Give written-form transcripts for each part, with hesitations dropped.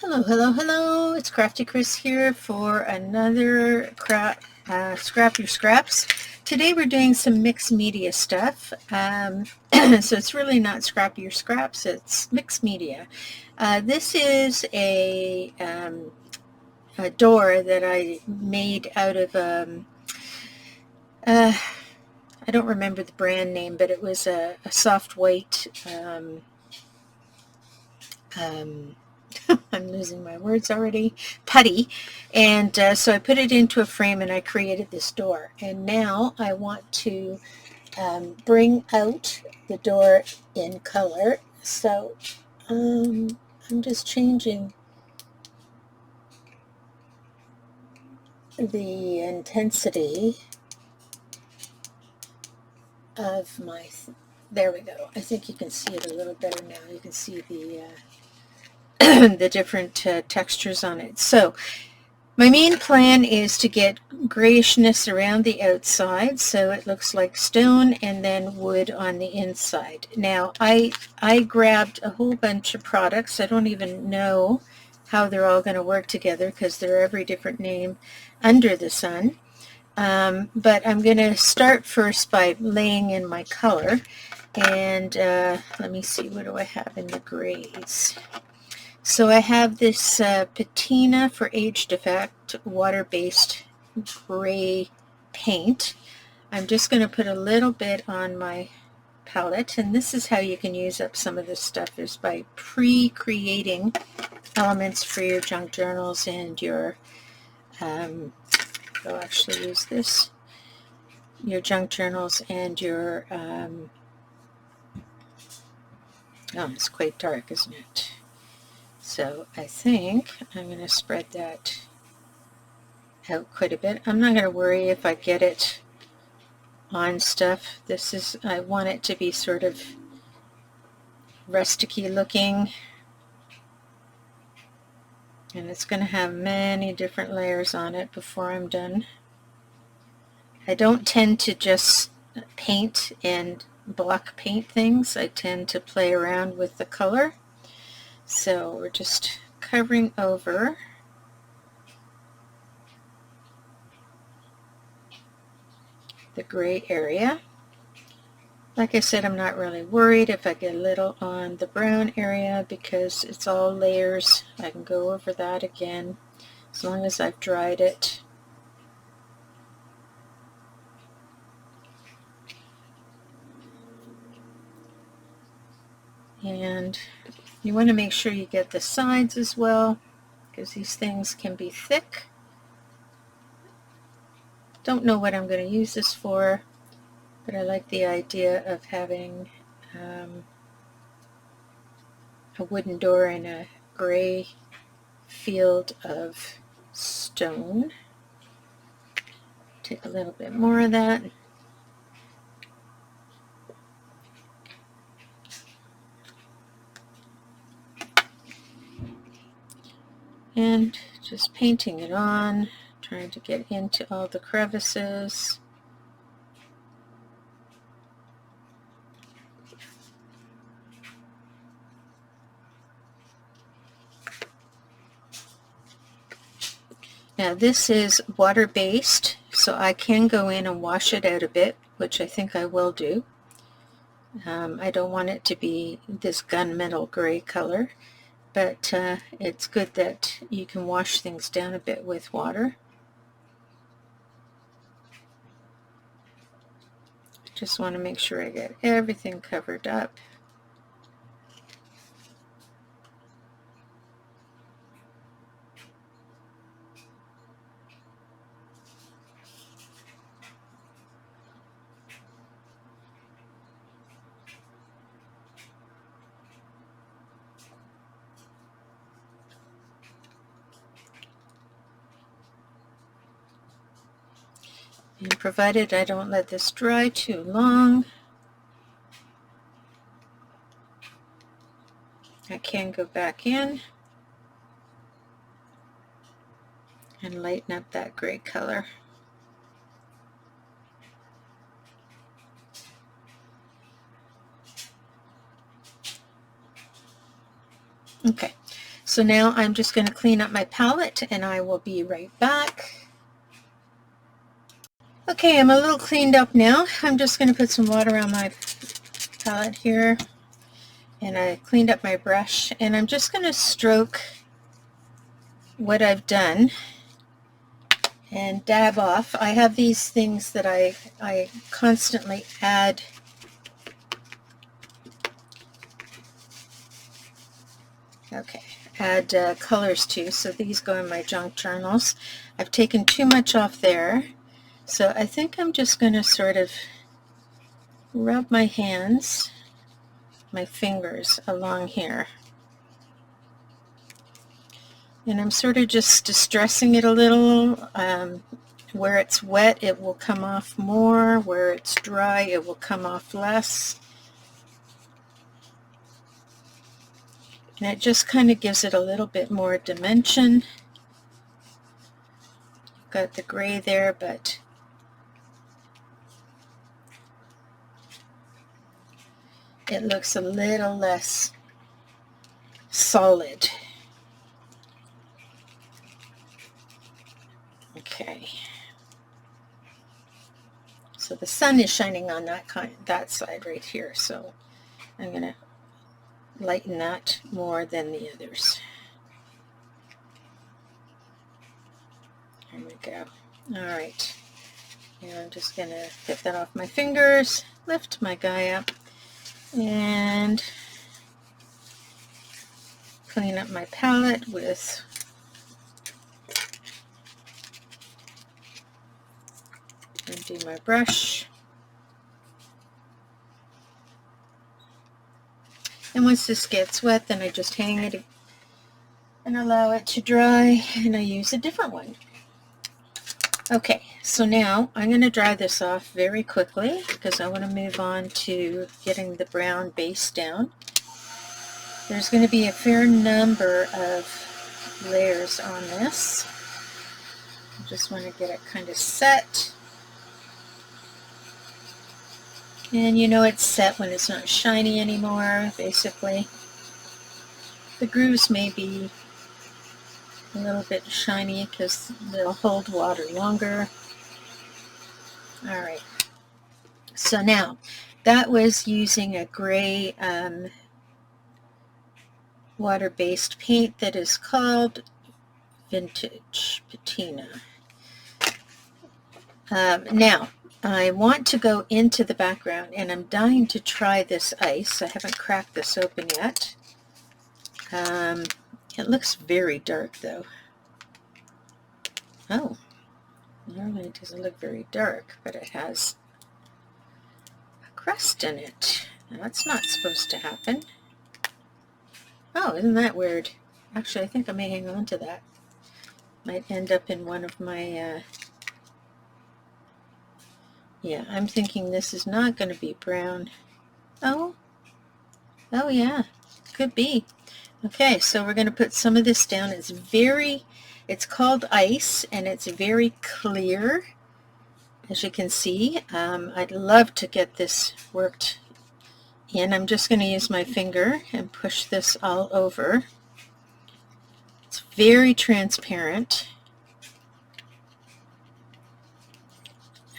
Hello, hello, hello. It's Crafty Chris here for another Scrap Your Scraps. Today we're doing some mixed media stuff. So it's really not Scrap Your Scraps, it's mixed media. This is a door that I made out of, uh, I don't remember the brand name, but it was a soft white, um, I'm losing my words already, putty. And so I put it into a frame and I created this door. And now I want to bring out the door in color. So I'm just changing the intensity of my, there we go. I think you can see it a little better now. You can see the the different textures on it. So my main plan is to get grayishness around the outside so it looks like stone, and then wood on the inside. Now I grabbed a whole bunch of products. I don't even know how they're all going to work together because they're every different name under the sun. But I'm going to start first by laying in my color. And let me see, what do I have in the grays? So I have this patina for age effect water-based gray paint. I'm just going to put a little bit on my palette, and this is how you can use up some of this stuff, is by pre-creating elements for your junk journals and your I'll actually use this, your junk journals and your oh, it's quite dark, isn't it? So I think I'm going to spread that out quite a bit. I'm not going to worry if I get it on stuff. This is, I want it to be sort of rusticy looking, and it's going to have many different layers on it before I'm done. I don't tend to just paint and block paint things. I tend to play around with the color. So we're just covering over the gray area. Like I said, I'm not really worried if I get a little on the brown area because it's all layers. I can go over that again as long as I've dried it. And you want to make sure you get the sides as well, because these things can be thick. Don't know what I'm going to use this for, but I like the idea of having a wooden door in a gray field of stone. Take a little bit more of that. And just painting it on, trying to get into all the crevices. Now this is water-based, so I can go in and wash it out a bit, which I think I will do. I don't want it to be this gunmetal gray color, but it's good that you can wash things down a bit with water. Just want to make sure I get everything covered up. And provided I don't let this dry too long, I can go back in and lighten up that gray color. Okay, So now I'm just going to clean up my palette and I will be right back. Okay, I'm a little cleaned up now. I'm just going to put some water on my palette here, and I cleaned up my brush, and I'm just going to stroke what I've done and dab off. I have these things that I constantly add colors to, so these go in my junk journals. I've taken too much off there, so I think I'm just going to sort of rub my hands, my fingers along here, and I'm sort of just distressing it a little. Where it's wet, it will come off more. Where it's dry, it will come off less. And it just kind of gives it a little bit more dimension. Got the gray there, but it looks a little less solid. Okay. So the sun is shining on that side right here, so I'm going to lighten that more than the others. There we go. All right. And I'm just going to get that off my fingers, lift my guy up, and clean up my palette with empty my brush. And once this gets wet, then I just hang it and allow it to dry, and I use a different one. Okay, so now I'm going to dry this off very quickly because I want to move on to getting the brown base down. There's going to be a fair number of layers on this. I just want to get it kind of set. And you know it's set when it's not shiny anymore, basically. The grooves may be a little bit shiny because they'll hold water longer. Alright, so now that was using a gray water-based paint that is called Vintage Patina. Now I want to go into the background, and I'm dying to try this ice. I haven't cracked this open yet. It looks very dark though. Oh, normally it doesn't look very dark, but it has a crust in it. Now, that's not supposed to happen. Oh, isn't that weird? Actually, I think I may hang on to that. Might end up in one of my, yeah, I'm thinking this is not going to be brown. Oh yeah, could be. Okay, so we're going to put some of this down. It's called ice, and it's very clear, as you can see. I'd love to get this worked in. I'm just going to use my finger and push this all over. It's very transparent.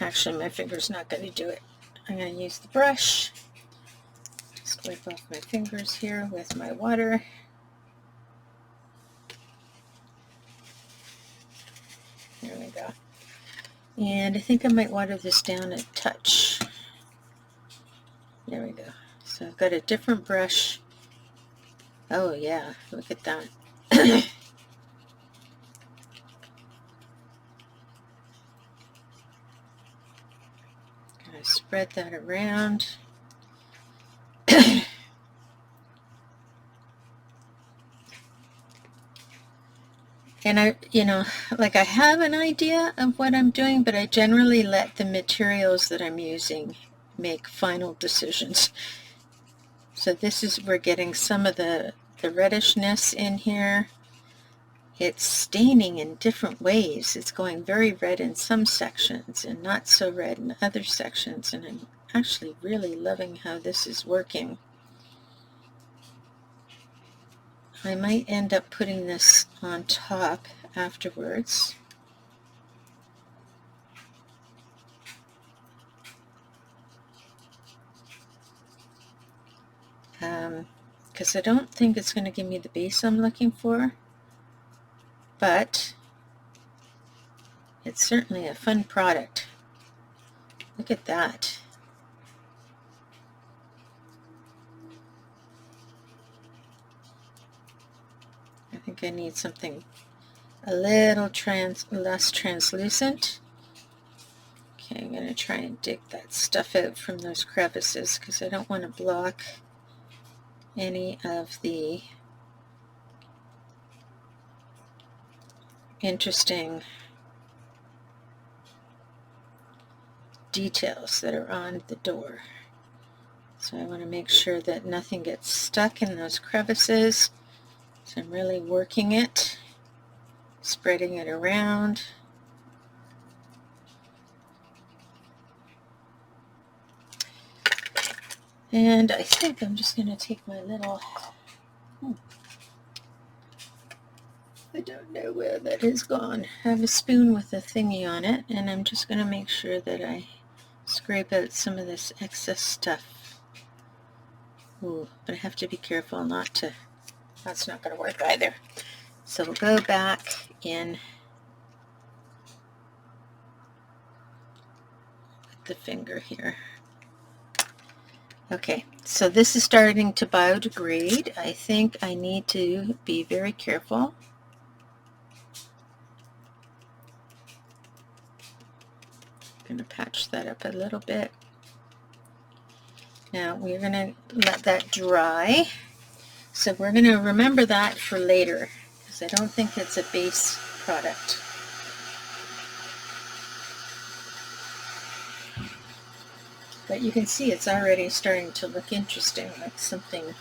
Actually, my finger's not going to do it. I'm going to use the brush. Just wipe off my fingers here with my water. There we go. And I think I might water this down a touch. There we go. So I've got a different brush. Oh yeah, look at that. Gonna spread that around. And I have an idea of what I'm doing, but I generally let the materials that I'm using make final decisions. So we're getting some of the reddishness in here. It's staining in different ways. It's going very red in some sections and not so red in other sections, and I'm actually really loving how this is working. I might end up putting this on top afterwards. Because I don't think it's going to give me the base I'm looking for, but it's certainly a fun product. Look at that. I think I need something a little less translucent. Okay, I'm going to try and dig that stuff out from those crevices because I don't want to block any of the interesting details that are on the door. So I want to make sure that nothing gets stuck in those crevices. So I'm really working it, spreading it around. And I think I'm just going to take my little, I don't know where that has gone. I have a spoon with a thingy on it, and I'm just going to make sure that I scrape out some of this excess stuff. Ooh, but I have to be careful not to, that's not going to work either. So we'll go back in with the finger here. Okay, so this is starting to biodegrade. I think I need to be very careful. I'm going to patch that up a little bit. Now we're going to let that dry. So we're going to remember that for later because I don't think it's a base product. But you can see it's already starting to look interesting, like something.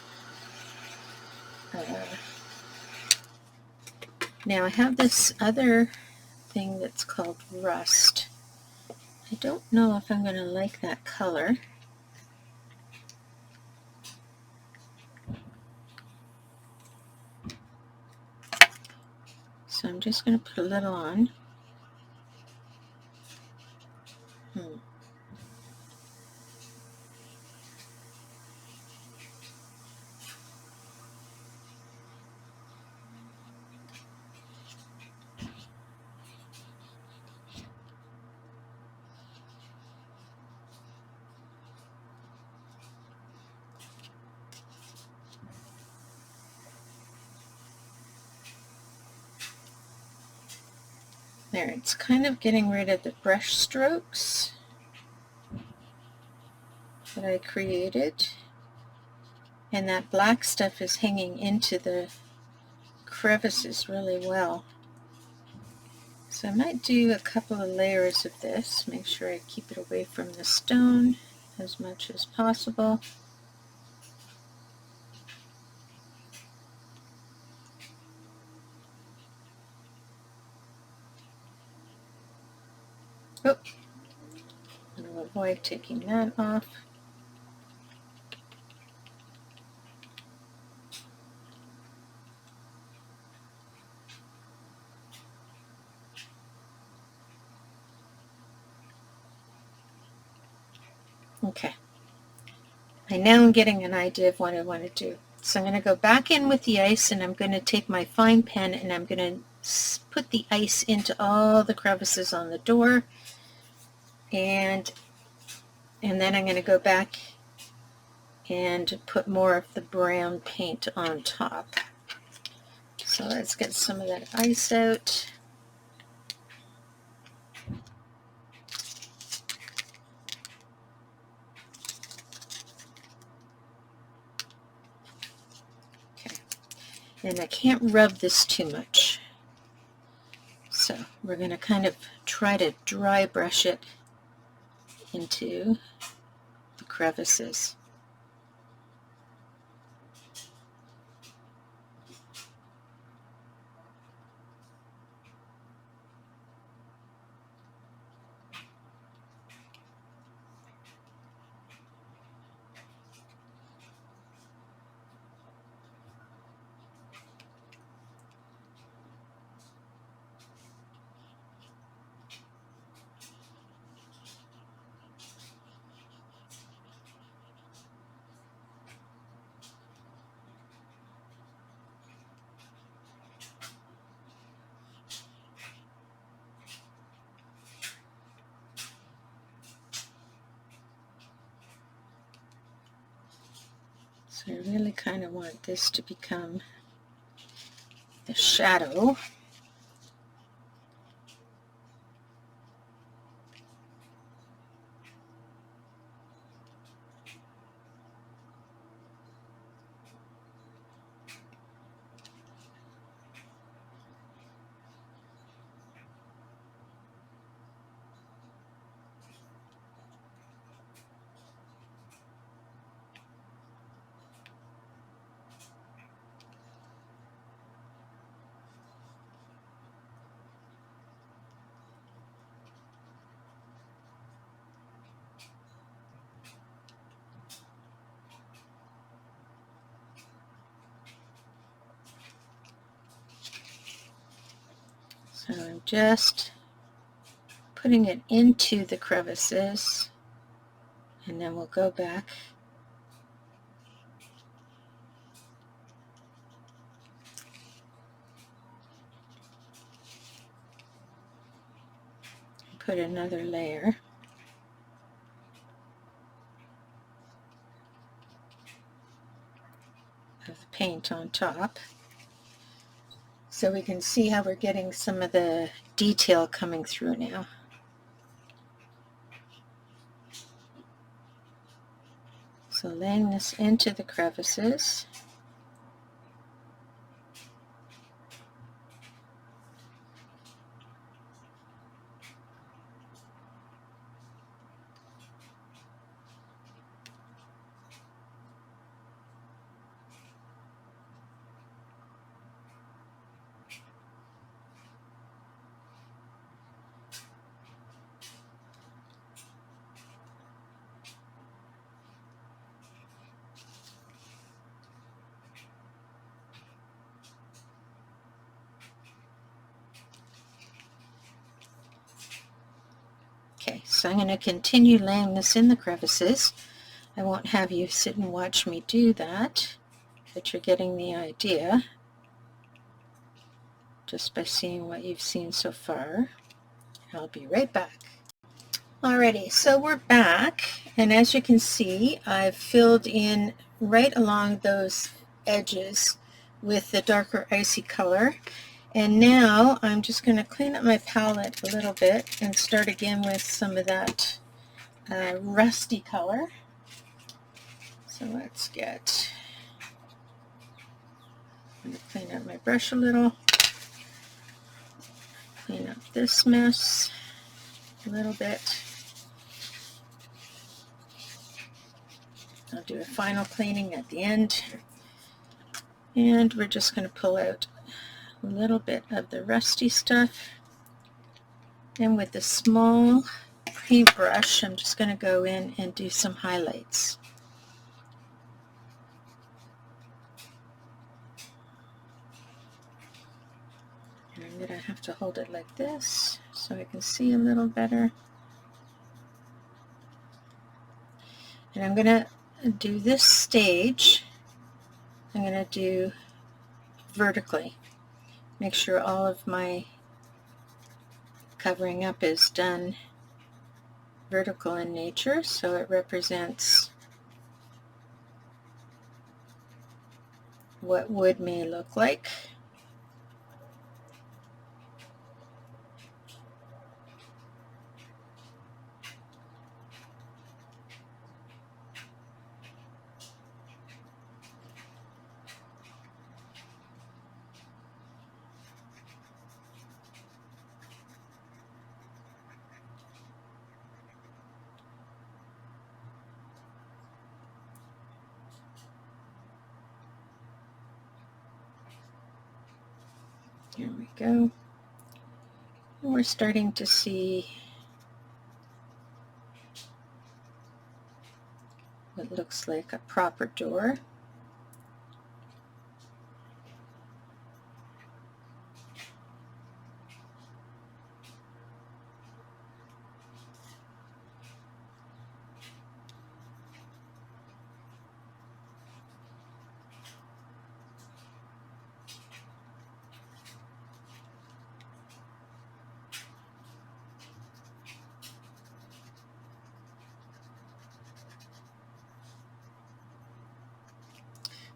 Now I have this other thing that's called rust. I don't know if I'm going to like that color. So I'm just going to put a little on. There, it's kind of getting rid of the brush strokes that I created. And that black stuff is hanging into the crevices really well. So I might do a couple of layers of this, make sure I keep it away from the stone as much as possible. Oh, I'm going to avoid taking that off. Okay, I now am getting an idea of what I want to do. So I'm going to go back in with the ice, and I'm going to take my fine pen and I'm going to put the ice into all the crevices on the door, and then I'm going to go back and put more of the brown paint on top. So let's get some of that ice out. Okay, and I can't rub this too much. So we're going to kind of try to dry brush it into the crevices. I really kind of want this to become the shadow. So I'm just putting it into the crevices, and then we'll go back and put another layer of paint on top, so we can see how we're getting some of the detail coming through now. So laying this into the crevices. Okay, so I'm going to continue laying this in the crevices. I won't have you sit and watch me do that, but you're getting the idea just by seeing what you've seen so far. I'll be right back. Alrighty, so we're back, and as you can see, I've filled in right along those edges with the darker icy color. And now I'm just going to clean up my palette a little bit and start again with some of that rusty color. So let's get, I'm going to clean up my brush a little, clean up this mess a little bit. I'll do a final cleaning at the end. And we're just going to pull out a little bit of the rusty stuff, and with a small paintbrush I'm just going to go in and do some highlights. And I'm going to have to hold it like this so I can see a little better. And I'm going to do this stage, I'm going to do vertically. Make sure all of my covering up is done vertical in nature, so it represents what wood may look like. Here we go. And we're starting to see what looks like a proper door.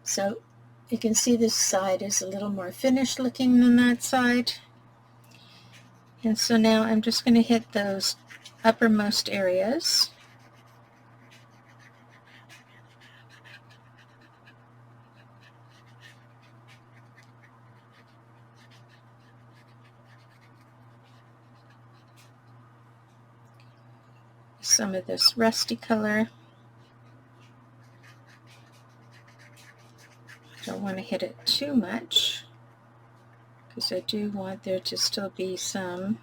So you can see this side is a little more finished looking than that side. And so now I'm just going to hit those uppermost areas. Some of this rusty color. Don't want to hit it too much because I do want there to still be some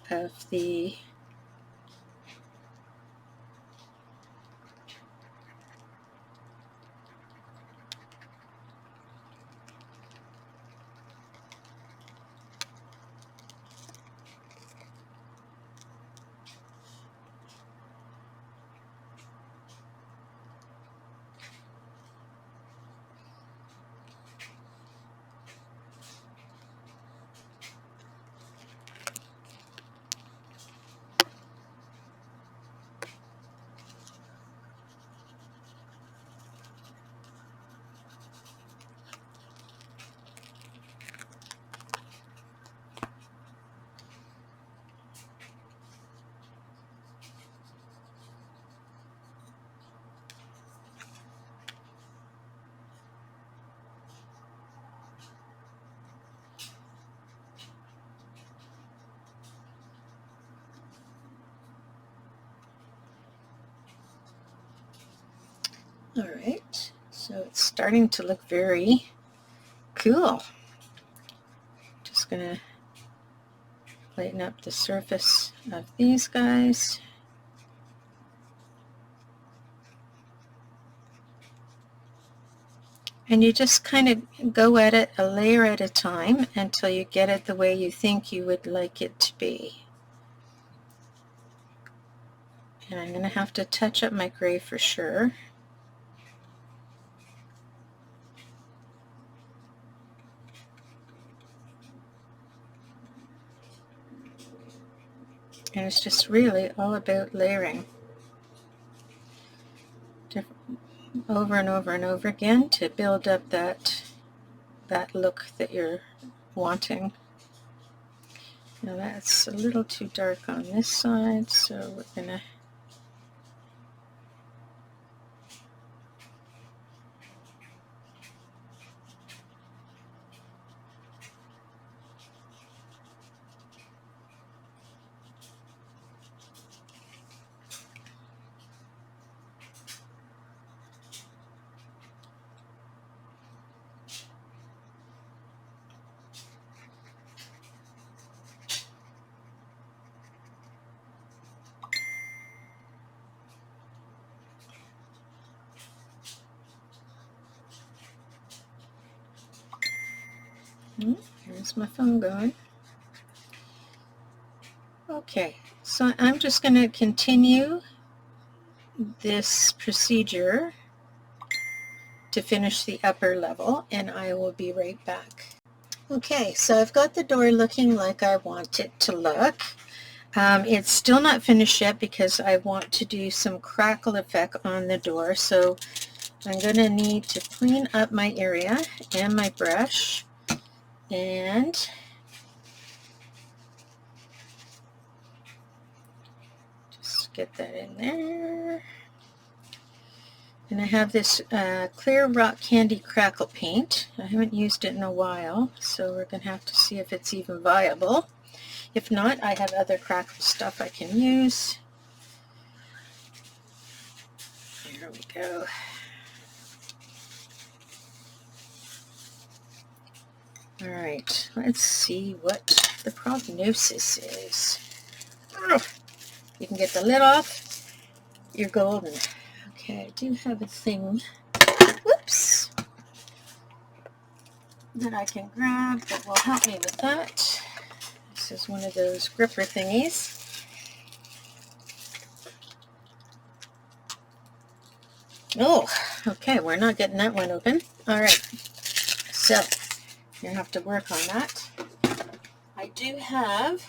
of the All right, so it's starting to look very cool. Just gonna lighten up the surface of these guys. And you just kind of go at it a layer at a time until you get it the way you think you would like it to be. And I'm going to have to touch up my gray for sure. And it's just really all about layering over and over and over again to build up that look that you're wanting. Now that's a little too dark on this side, so we're going to here's my phone going. Okay, so I'm just going to continue this procedure to finish the upper level, and I will be right back. Okay, so I've got the door looking like I want it to look. It's still not finished yet because I want to do some crackle effect on the door, so I'm going to need to clean up my area and my brush and just get that in there. And I have this clear rock candy crackle paint. I haven't used it in a while, so we're going to have to see if it's even viable. If not, I have other crackle stuff I can use. There we go. All right, let's see what the prognosis is. You can get the lid off, you're golden. Okay, I do have a thing, whoops, that I can grab that will help me with that. This is one of those gripper thingies. Oh, okay, we're not getting that one open. All right, so you have to work on that. I do have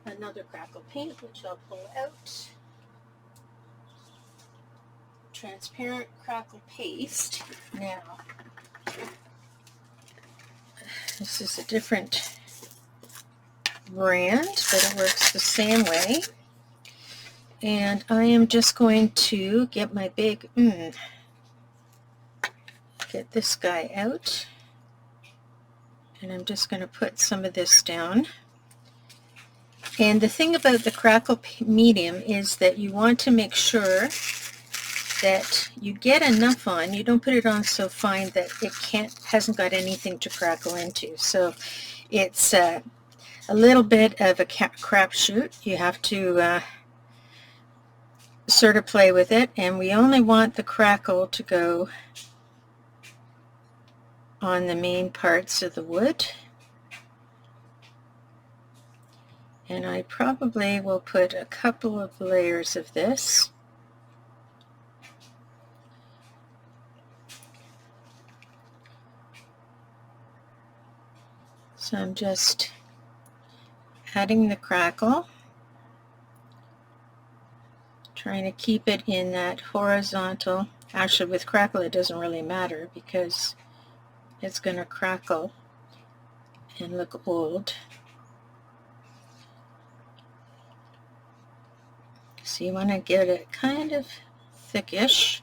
another crackle paint, which I'll pull out. Transparent crackle paste. Now, this is a different brand, but it works the same way. And I am just going to get my big, get this guy out. And I'm just going to put some of this down. And the thing about the crackle medium is that you want to make sure that you get enough on. You don't put it on so fine that it hasn't got anything to crackle into. So it's a little bit of a crapshoot. You have to sort of play with it, and we only want the crackle to go on the main parts of the wood. And I probably will put a couple of layers of this. So I'm just adding the crackle, trying to keep it in that horizontal. Actually, with crackle it doesn't really matter because it's going to crackle and look old. So you want to get it kind of thickish.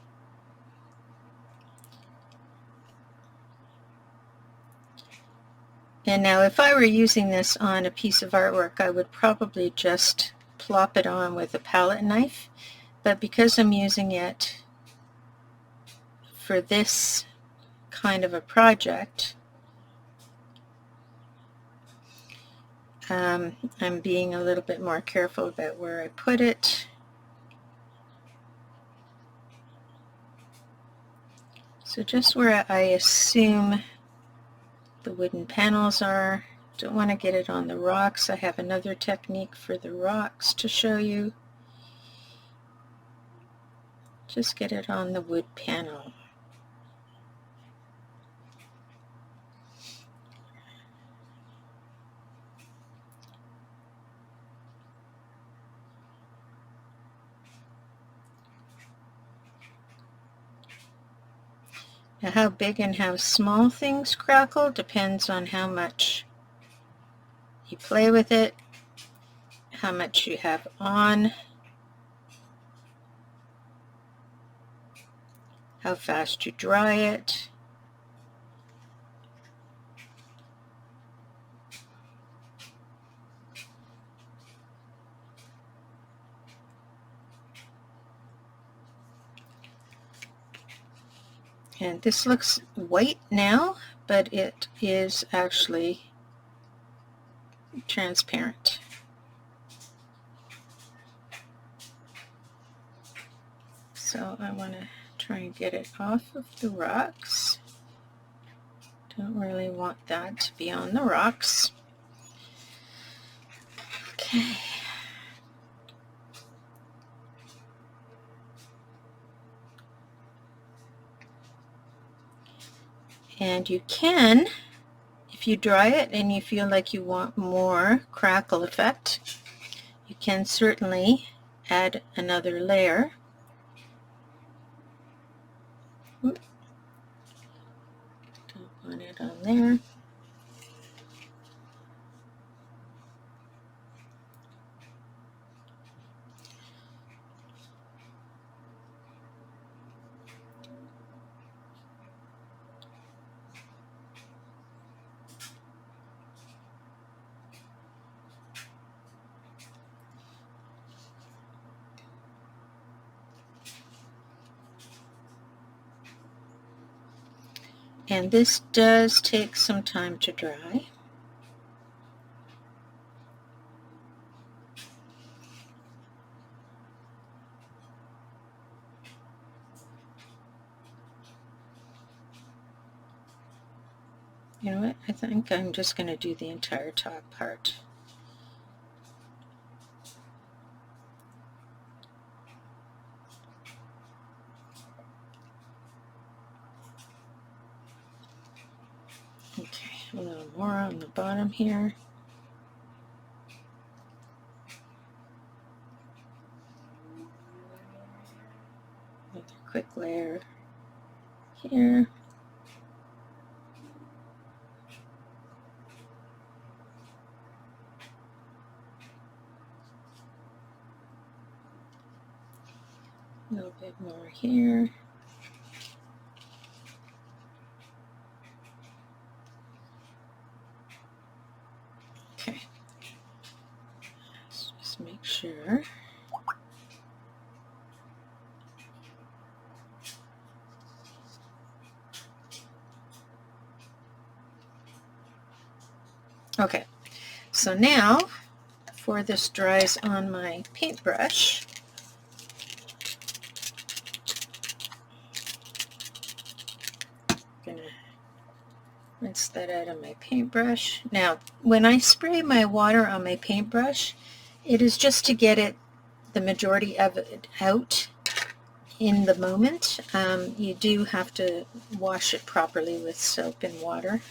And now if I were using this on a piece of artwork, I would probably just plop it on with a palette knife. But because I'm using it for this kind of a project, I'm being a little bit more careful about where I put it. So just where I assume the wooden panels are. Don't want to get it on the rocks. I have another technique for the rocks to show you. Just get it on the wood panel. Now how big and how small things crackle depends on how much you play with it, how much you have on, how fast you dry it. And this looks white now, but it is actually transparent. So I want to try and get it off of the rocks. Don't really want that to be on the rocks. Okay. And you can, if you dry it and you feel like you want more crackle effect, you can certainly add another layer. Don't want it on there. And this does take some time to dry. You know what? I think I'm just going to do the entire top part. Okay, a little more on the bottom here. quick layer here. A little bit more here. Okay. Let's just make sure. Okay, so now before this dries on my paintbrush, I'm gonna rinse that out of my paintbrush. Now, when I spray my water on my paintbrush, it is just to get it, the majority of it out in the moment. You do have to wash it properly with soap and water.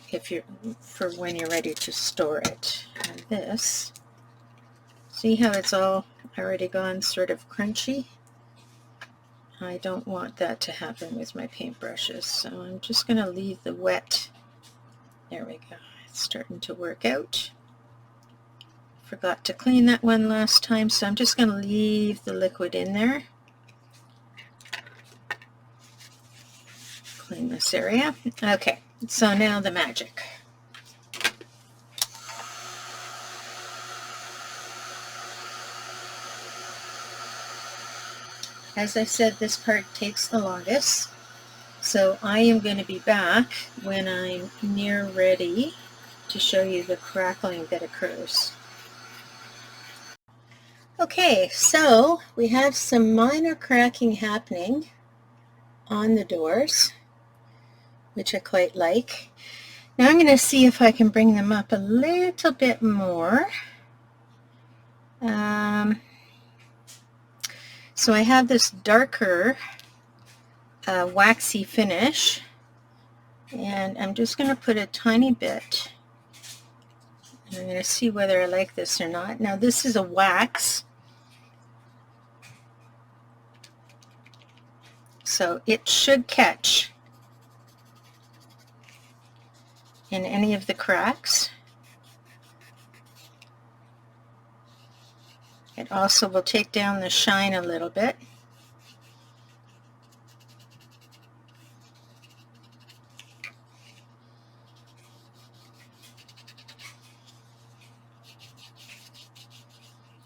If you're for when you're ready to store it. And this, see how it's all already gone sort of crunchy? I don't want that to happen with my paintbrushes, so I'm just going to leave the wet. There we go. It's starting to work out. Forgot to clean that one last time, so I'm just going to leave the liquid in there. Clean this area. Okay, so now the magic. As I said, this part takes the longest, so I am going to be back when I'm near ready to show you the crackling that occurs. Okay, so we have some minor cracking happening on the doors, which I quite like. Now I'm going to see if I can bring them up a little bit more. So I have this darker waxy finish, and I'm just going to put a tiny bit. And I'm going to see whether I like this or not. Now this is a wax, so it should catch in any of the cracks. It also will take down the shine a little bit.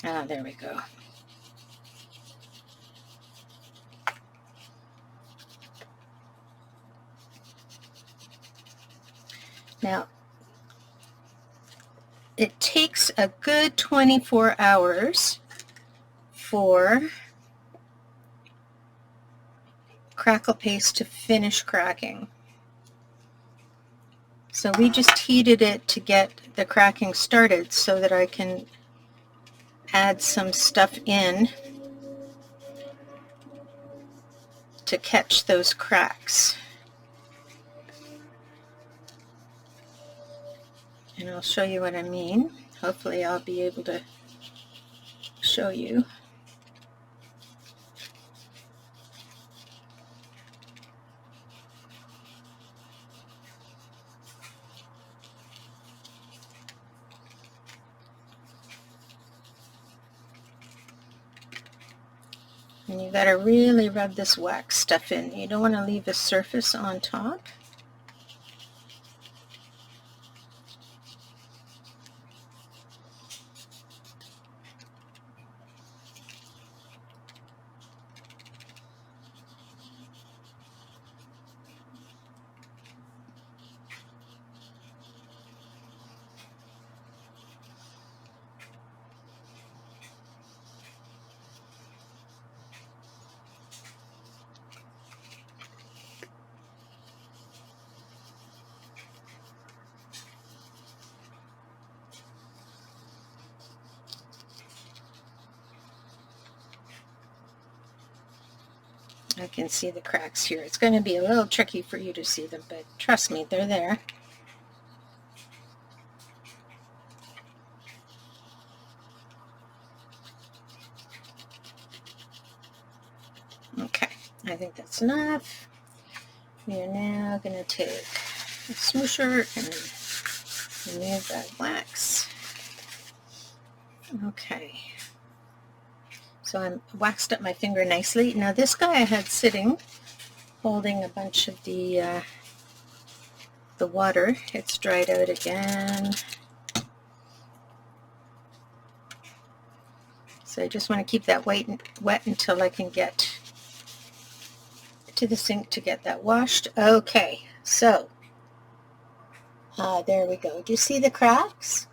Ah, there we go. Now, it takes a good 24 hours for crackle paste to finish cracking. So we just heated it to get the cracking started so that I can add some stuff in to catch those cracks. And I'll show you what I mean. Hopefully I'll be able to show you. And you got to really rub this wax stuff in. You don't want to leave a surface on top. I can see the cracks here. It's going to be a little tricky for you to see them, but trust me, they're there. I think that's enough. We are now going to take a smoosher and remove that wax. Okay. So I'm waxed up my finger nicely. Now this guy I had sitting, holding a bunch of the water. It's dried out again. So I just want to keep that wet until I can get to the sink to get that washed. Okay, so there we go. Do you see the cracks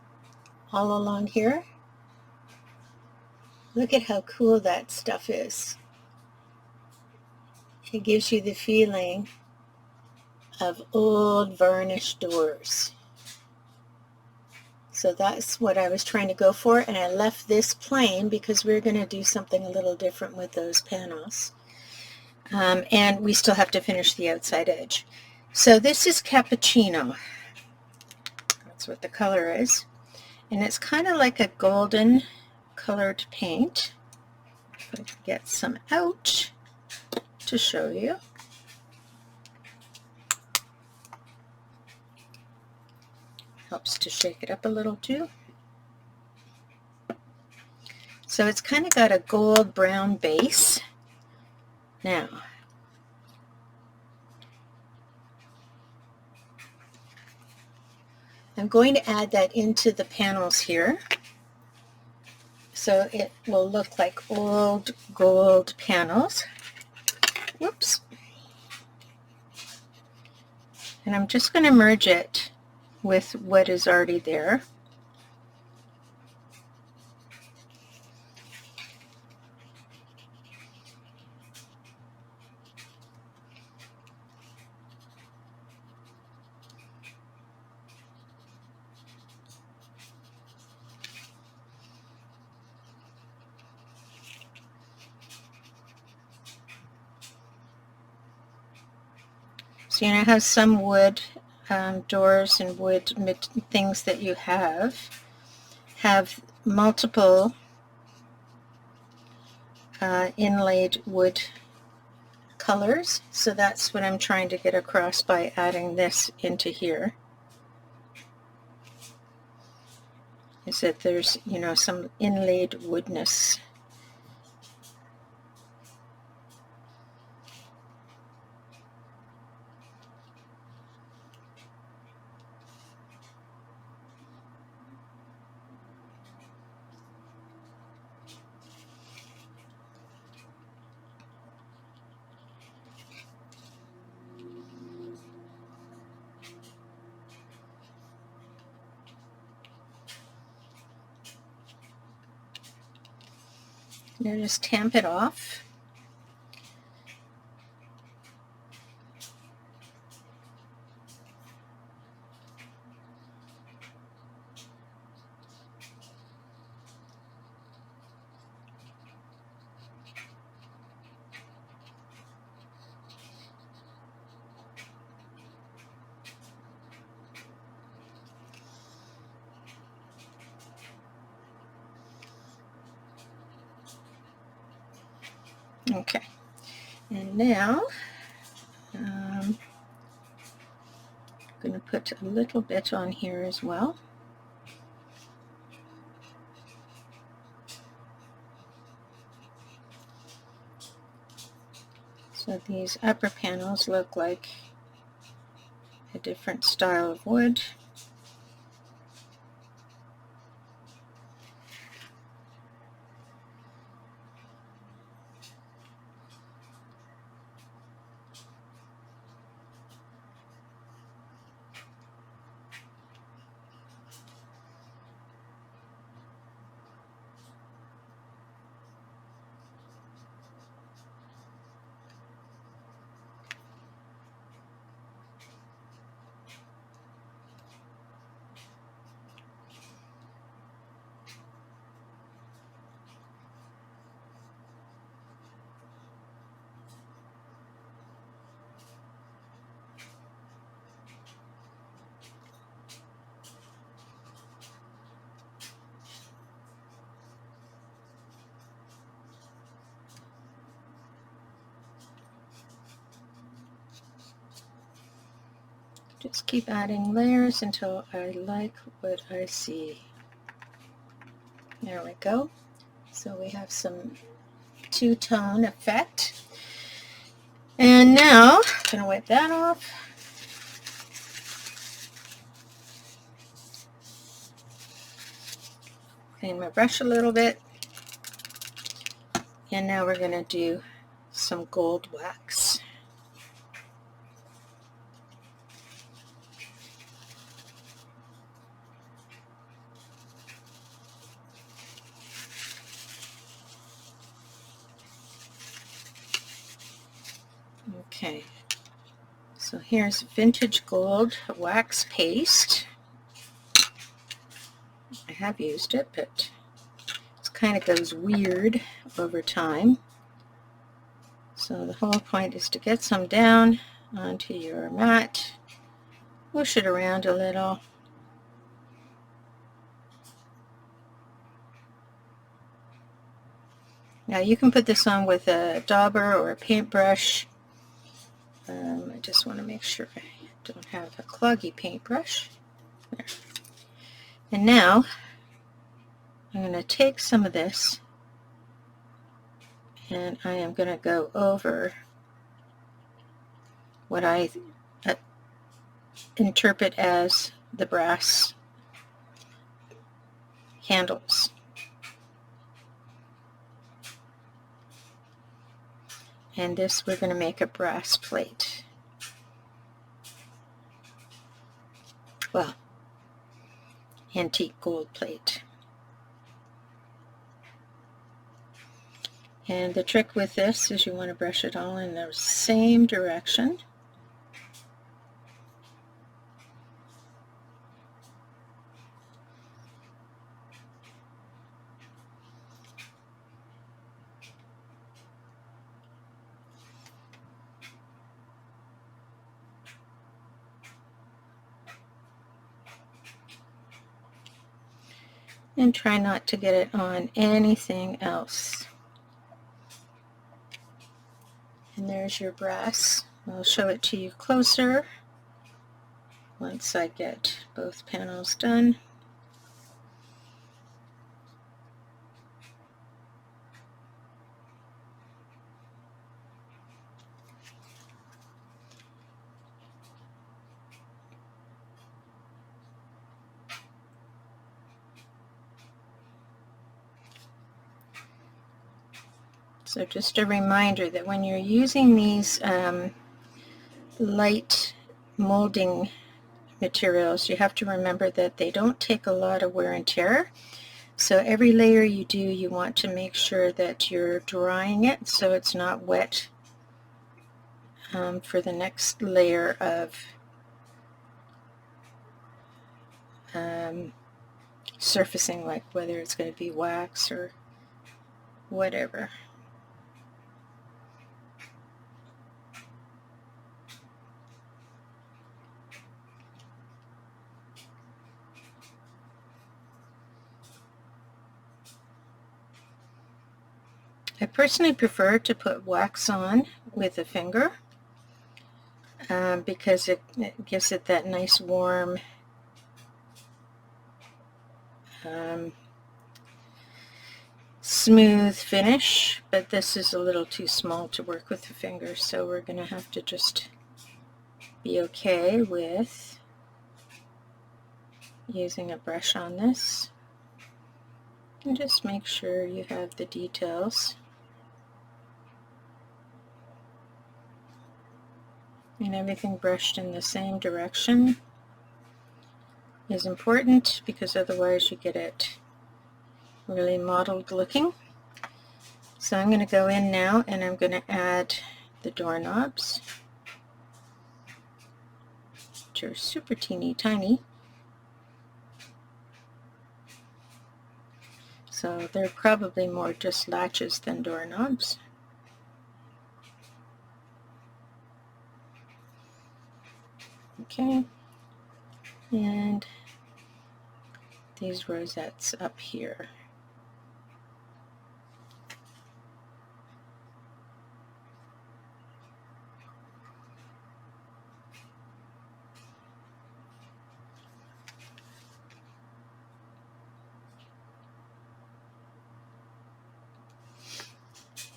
all along here? Look at how cool that stuff is. It gives you the feeling of old varnished doors. So that's what I was trying to go for, and I left this plain because we're going to do something a little different with those panels. And we still have to finish the outside edge. So this is cappuccino. That's what the color is. And it's kind of like a golden colored paint. If I can get some out to show you. Helps to shake it up a little too. So it's kind of got a gold brown base. Now, I'm going to add that into the panels here. So it will look like old gold panels. Whoops. And I'm just going to merge it with what is already there. So you know how some wood doors and wood things that you have multiple inlaid wood colors. So that's what I'm trying to get across by adding this into here. Is that there's, you know, some inlaid woodness. Now just tamp it off. Okay, and now I'm going to put a little bit on here as well. So these upper panels look like a different style of wood. Just keep adding layers until I like what I see. There we go. So we have some two-tone effect. And now, I'm going to wipe that off. Clean my brush a little bit. And now we're going to do some gold wax. Okay, so here's vintage gold wax paste. I have used it, but it kind of goes weird over time. So the whole point is to get some down onto your mat, push it around a little. Now you can put this on with a dauber or a paintbrush. I just want to make sure I don't have a cloggy paintbrush. There. And now I'm going to take some of this and I am going to go over what I interpret as the brass handles. And this we're going to make a brass plate. Well, antique gold plate. And the trick with this is you want to brush it all in the same direction. And try not to get it on anything else. And there's your brass. I'll show it to you closer once I get both panels done. So just a reminder that when you're using these light molding materials, you have to remember that they don't take a lot of wear and tear. So every layer you do, you want to make sure that you're drying it so it's not wet for the next layer of surfacing, like whether it's going to be wax or whatever. I personally prefer to put wax on with a finger because it gives it that nice warm smooth finish, but this is a little too small to work with the finger, so we're going to have to just be okay with using a brush on this. And just make sure you have the details. And everything brushed in the same direction is important because otherwise you get it really mottled looking. So I'm going to go in now and I'm going to add the doorknobs, which are super teeny tiny. So they're probably more just latches than doorknobs. Okay, and these rosettes up here.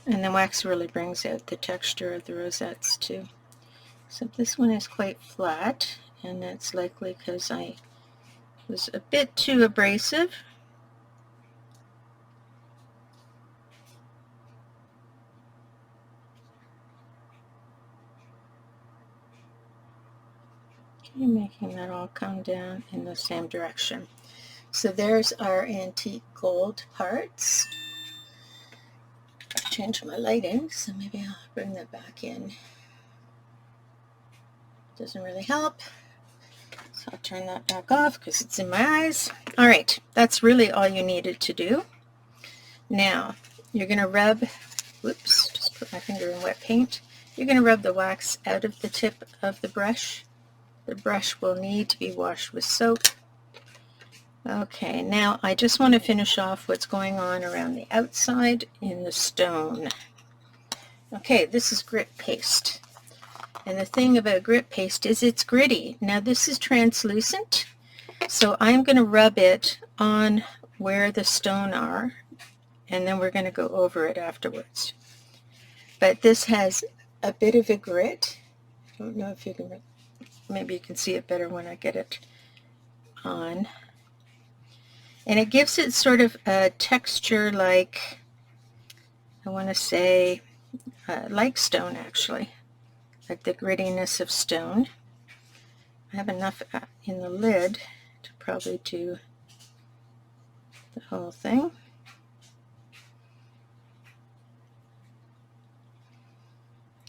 And the wax really brings out the texture of the rosettes too. So this one is quite flat, and that's likely because I was a bit too abrasive. Okay, making that all come down in the same direction. So there's our antique gold parts. I've changed my lighting, so maybe I'll bring that back in. Doesn't really help. So I'll turn that back off because it's in my eyes. All right, that's really all you needed to do. Now, you're going to rub, whoops, just put my finger in wet paint. You're going to rub the wax out of the tip of the brush. The brush will need to be washed with soap. Okay, now I just want to finish off what's going on around the outside in the stone. Okay, this is grit paste. And the thing about grit paste is it's gritty. Now this is translucent, so I'm going to rub it on where the stone are, and then we're going to go over it afterwards. But this has a bit of a grit. I don't know if you can, maybe you can see it better when I get it on. And it gives it sort of a texture like, I want to say, like stone actually, like the grittiness of stone. I have enough in the lid to probably do the whole thing.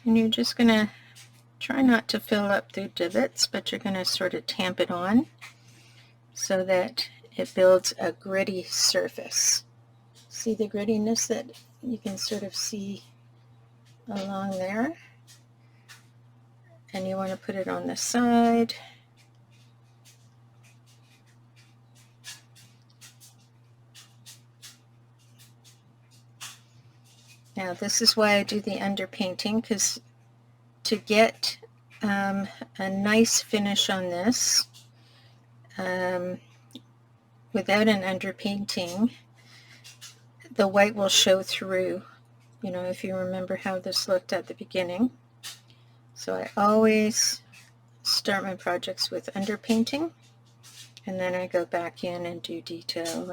And you're just going to try not to fill up the divots, but you're going to sort of tamp it on so that it builds a gritty surface. See the grittiness that you can sort of see along there? And you want to put it on the side. Now this is why I do the underpainting, because to get a nice finish on this, without an underpainting, the white will show through, you know, if you remember how this looked at the beginning. So I always start my projects with underpainting, and then I go back in and do detail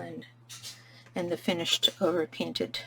and the finished overpainted.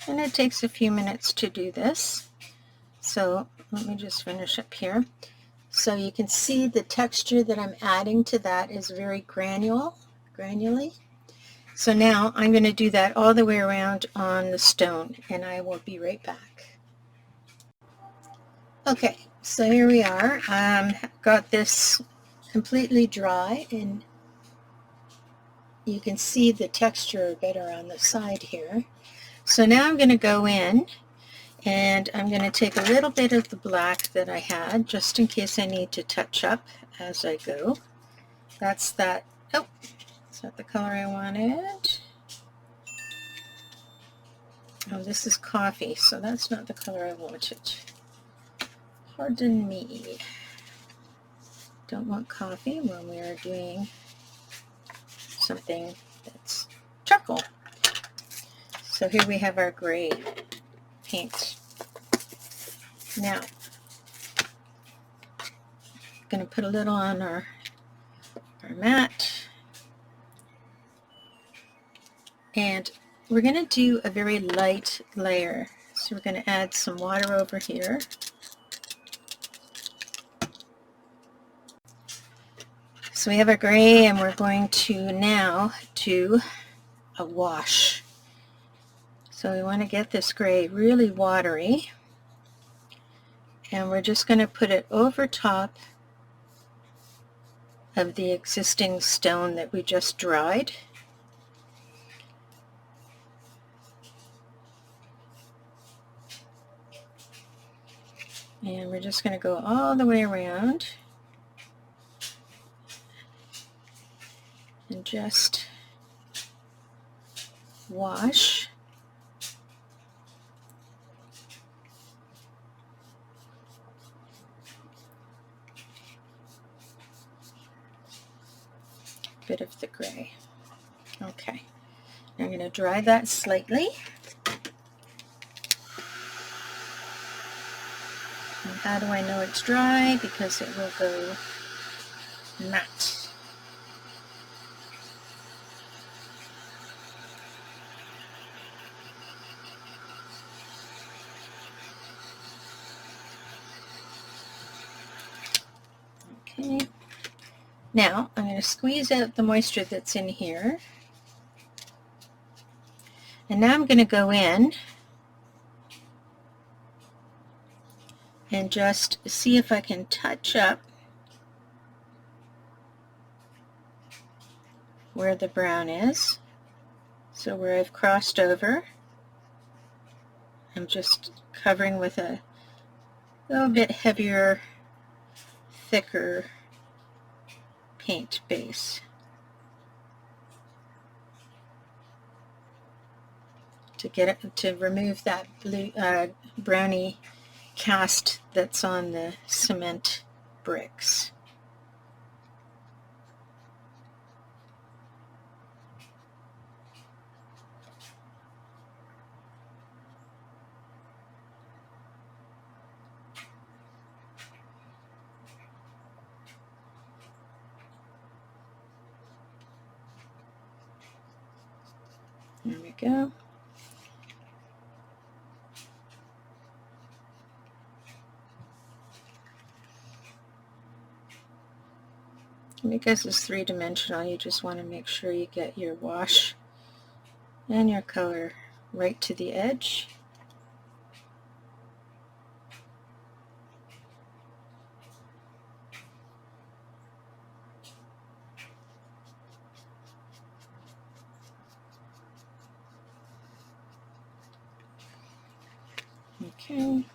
And it takes a few minutes to do this. So let me just finish up here. So you can see the texture that I'm adding to that is very granularly. So now I'm going to do that all the way around on the stone, and I will be right back. Okay, so here we are. Got this completely dry, and you can see the texture better on the side here. So now I'm going to go in, and I'm going to take a little bit of the black that I had, just in case I need to touch up as I go. That's that. Oh, is that the color I wanted? Oh, this is coffee, so that's not the color I wanted. Pardon me. Don't want coffee when we are doing something that's charcoal. So here we have our gray paint. Now, I'm going to put a little on our mat. And we're going to do a very light layer. So we're going to add some water over here. So we have our gray, and we're going to now do a wash. So we want to get this gray really watery, and we're just going to put it over top of the existing stone that we just dried. And we're just going to go all the way around and just wash. A bit of the gray. Okay, I'm going to dry that slightly. And how do I know it's dry? Because it will go matte. Okay. Now I'm going to squeeze out the moisture that's in here. And now I'm going to go in and just see if I can touch up where the brown is. So where I've crossed over, I'm just covering with a little bit heavier, thicker paint base to get it, to remove that blue browny cast that's on the cement bricks. There we go. Because it's three-dimensional, you just want to make sure you get your wash and your color right to the edge. Okay.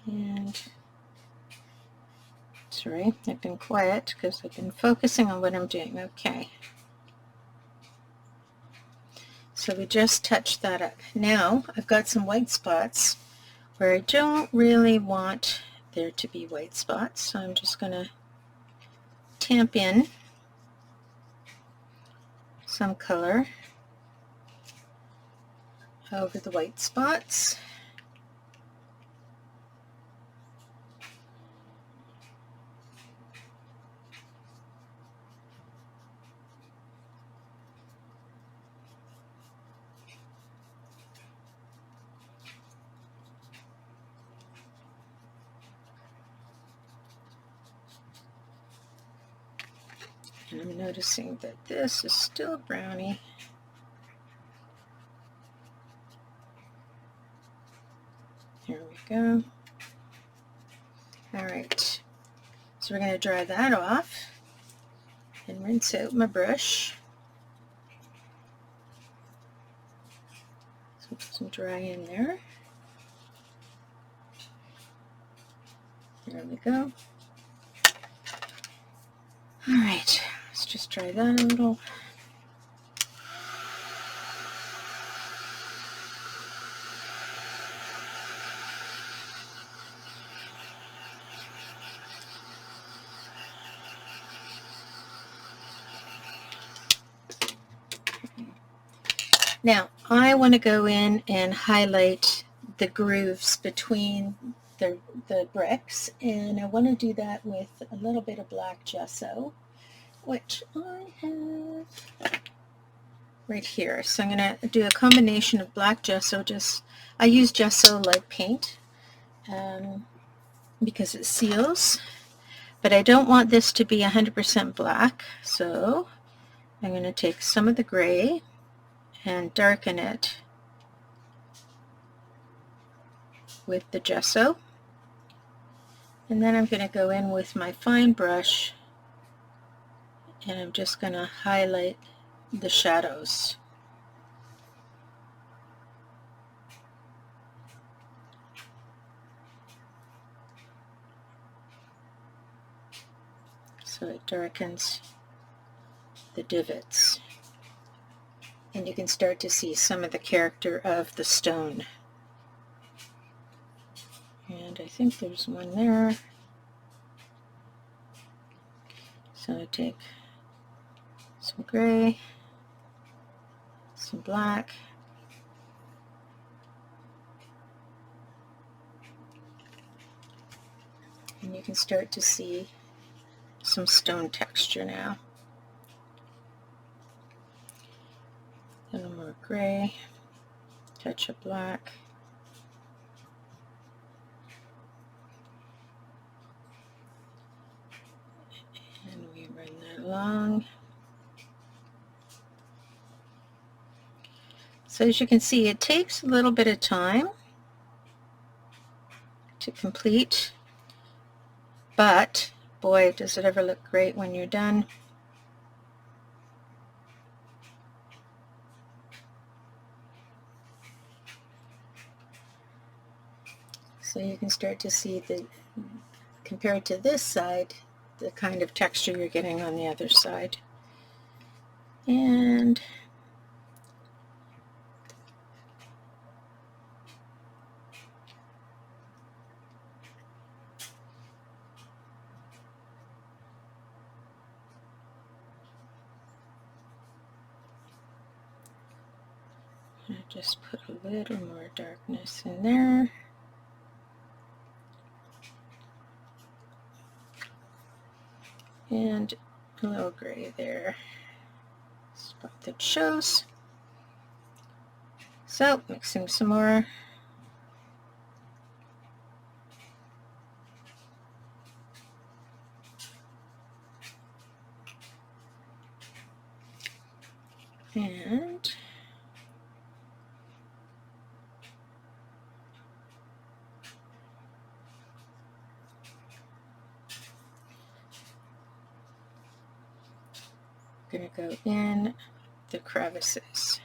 And sorry, I've been quiet because I've been focusing on what I'm doing. Okay. So we just touched that up. Now I've got some white spots where I don't really want there to be white spots, so I'm just going to tamp in some color over the white spots. And I'm noticing that this is still browny. There we go. All right, so we're going to dry that off and rinse out my brush. So put some dry in there. There we go. All right, let's just dry that a little. Now, I want to go in and highlight the grooves between the bricks, and I want to do that with a little bit of black gesso. which I have right here. So I'm going to do a combination of black gesso. I use gesso like paint because it seals, but I don't want this to be 100% black, so I'm going to take some of the gray and darken it with the gesso, and then I'm going to go in with my fine brush and I'm just going to highlight the shadows. So it darkens the divots. And you can start to see some of the character of the stone. And I think there's one there. So I take some gray, some black, and you can start to see some stone texture now. A little more gray, touch of black, and we run that along. So as you can see, it takes a little bit of time to complete, but boy, does it ever look great when you're done. So you can start to see the, compared to this side, the kind of texture you're getting on the other side. And I just put a little more darkness in there. And a little gray there. Spot that shows. So mixing some more. And I'm going to go in the crevices.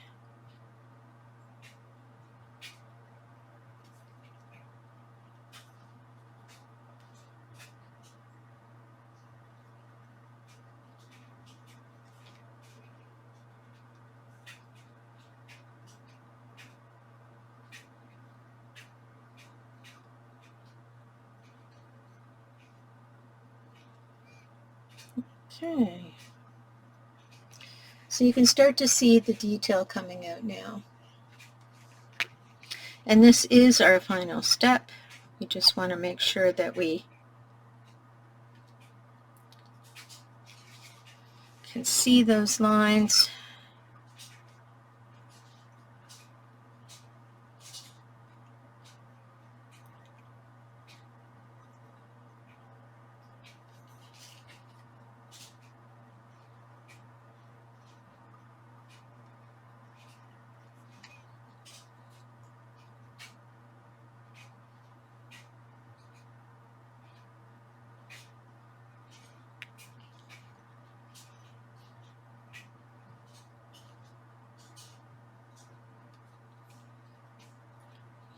Okay. So you can start to see the detail coming out now. And this is our final step. We just want to make sure that we can see those lines.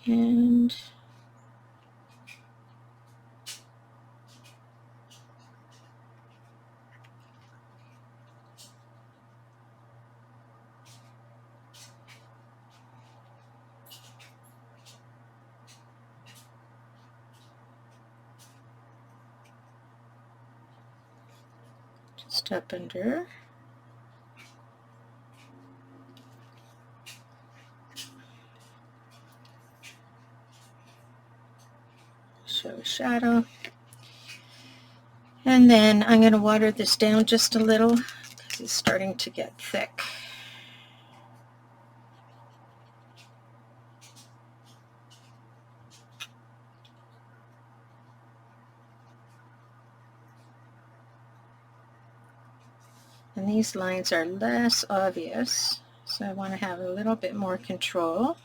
And just up under. Show a shadow. And then I'm going to water this down just a little because it's starting to get thick. And these lines are less obvious, so I want to have a little bit more control.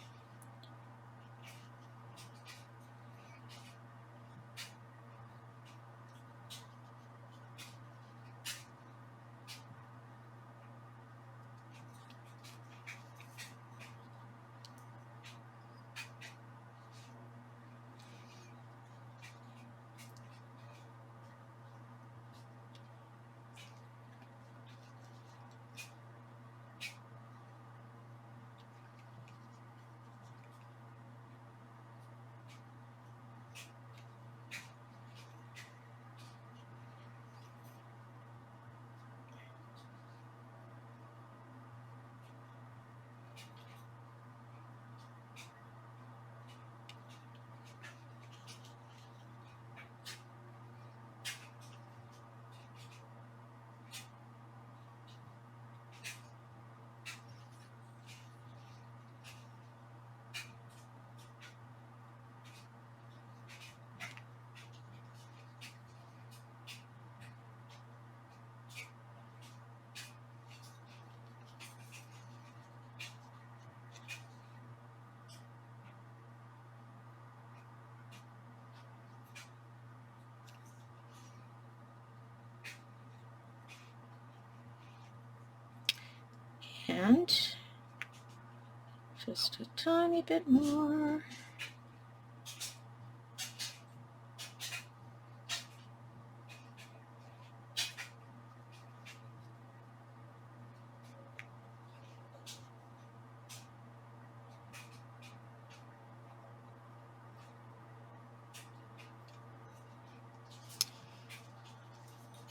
And just a tiny bit more.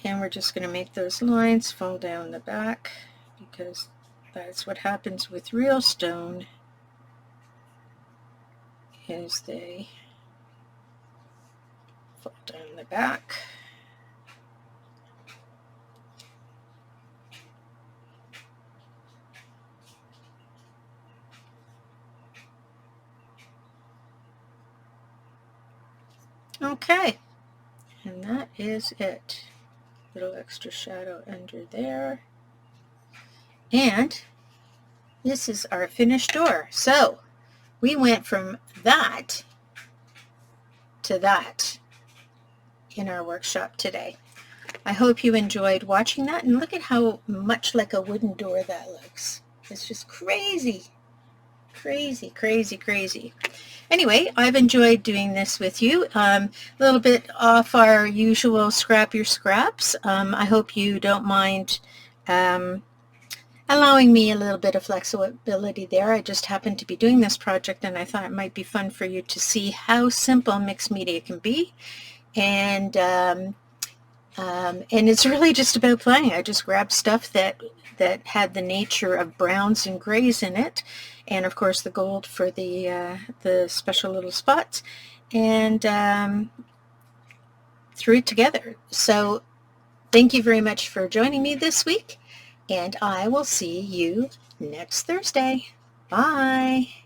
And we're just going to make those lines fall down the back, because that's what happens with real stone, is they fall down the back. Okay, and that is it. Little extra shadow under there. And this is our finished door. So we went from that to that in our workshop today. I hope you enjoyed watching that, and look at how much like a wooden door that looks. It's just crazy. Crazy, crazy, crazy. Anyway, I've enjoyed doing this with you. A little bit off our usual scrap your scraps. I hope you don't mind allowing me a little bit of flexibility there. I just happened to be doing this project, and I thought it might be fun for you to see how simple mixed media can be. And it's really just about playing. I just grabbed stuff that had the nature of browns and grays in it, and of course the gold for the special little spots, and threw it together. So thank you very much for joining me this week, and I will see you next Thursday. Bye.